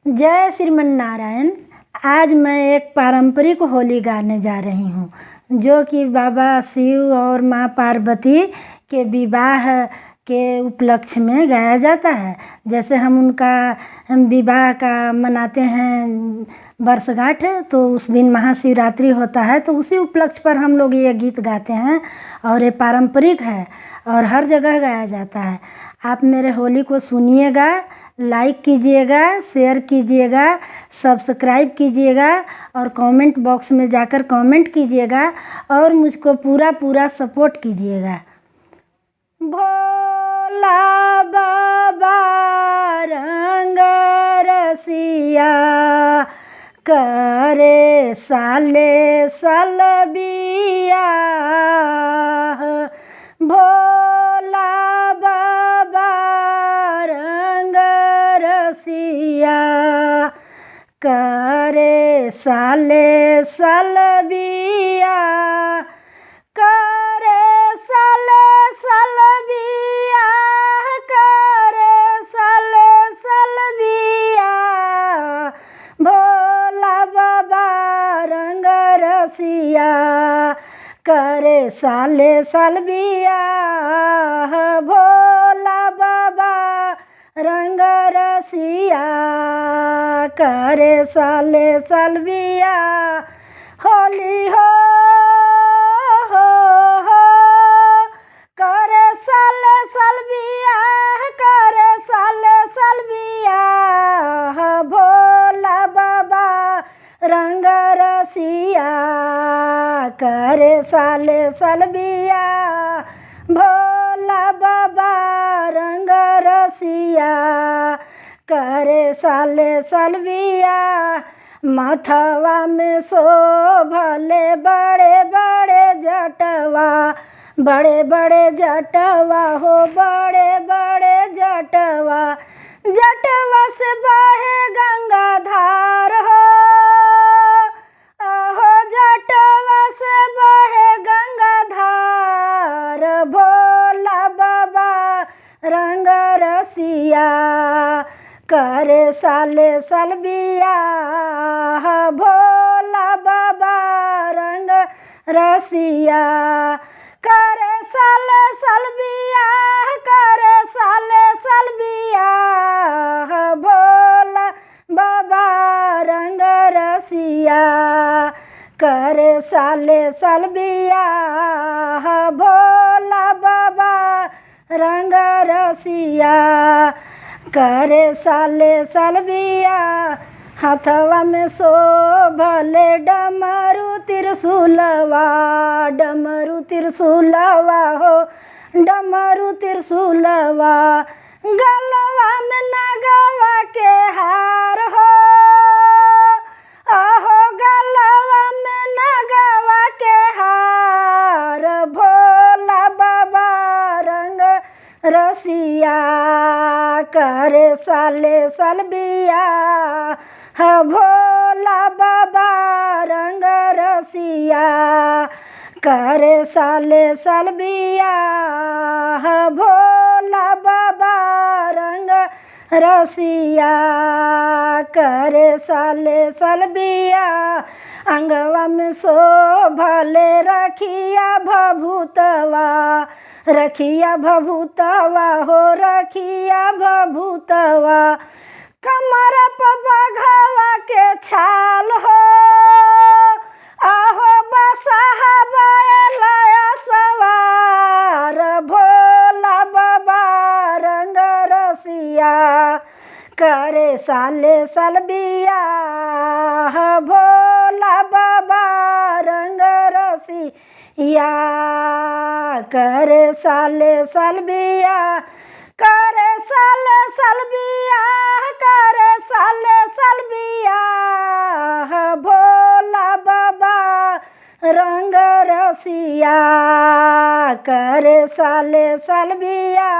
जय श्रीमन नारायण। आज मैं एक पारंपरिक होली गाने जा रही हूँ जो कि बाबा शिव और माँ पार्वती के विवाह के उपलक्ष्य में गाया जाता है। जैसे हम उनका विवाह का मनाते हैं वर्षगांठ, तो उस दिन महाशिवरात्रि होता है, तो उसी उपलक्ष्य पर हम लोग ये गीत गाते हैं और ये पारंपरिक है और हर जगह गाया जाता है। आप मेरे होली को सुनिएगा, लाइक कीजिएगा, शेयर कीजिएगा, सब्सक्राइब कीजिएगा और कमेंट बॉक्स में जाकर कमेंट कीजिएगा और मुझको पूरा सपोर्ट कीजिएगा। भोला बाबा रंग रसिया करे साले साल बिया। भोला बाबा रंग रसिया करे साले साल बिया, करे साले साल बिया, करे साले साल बिया। भोला बाबा रंग रसिया करे साले साल बिया। भोला बाबा रंग रसिया करे साले साल बिया। होली हो करे साले साल बिया, करे साले साल बिया। भोला बाबा रंग रसिया करे साले साल बिया। भोला बाबा रंग रसिया करे साले साल बिया। माथवा में शोभले बड़े बड़े जटवा, बड़े बड़े जटवा हो, बड़े बड़े जटवा। जटवा से बहे गंगा धार हो, आहो जटवा से बहे गंगा धार। भोला बाबा रंग रसिया करे साले साल बिया। भोला बाबा रंग रसिया करे साले साल बिया, करे साले साल बिया। भोला बाबा रंग रसिया करे साले साल बिया। भोला बाबा रंग रसिया करे साले साल बिया। हाथवा में शोभले डमरू त्रिशूलवा, डमरू त्रिशूलवा हो, डमरू त्रिशूलवा। गलवा में नगवा के हार हो, आहो गलवा में नगवा के हार। भोला बाबा रंग रसिया करे साले साल बिया। भोला बाबा रंग रसिया करे साले साल बिया। भोला बाबा रंग रसिया करे साले साल बिया। अंगवा में शोभले रखिया भभूतवा, रखिया भभूतवा हो, रखिया भभूतवा। कमर पर बघवा के छाल हो, आहो बसहा बैलया सवार। भोला बाबा रंग रसिया करे साले साल बिया। भोला बाबा रंग रसिया करे साले साल बिया, करे साले साल बिया, करे साले साल बिया। भोला बाबा रंग रसिया करे साले साल बिया।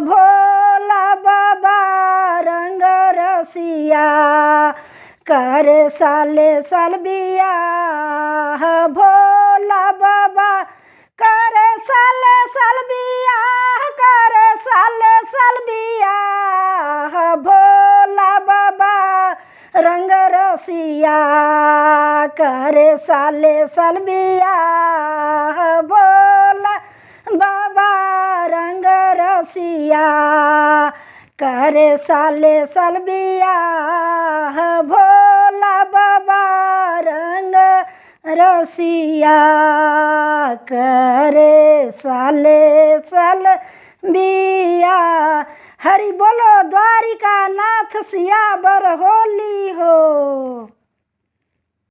भोला बाबा रंग रसिया करे साले साल बिया। भोला बाबा करे साले साल बिया, करे साले साल बिया। भोला रंग रसिया करे साले साल बियाह भोला बाबा रंग रसिया करे साले साल बियाह भोला बाबा रंग रसिया करे साले साल बियाह। हरि बोलो द्वारिका नाथ सियावर होली हो।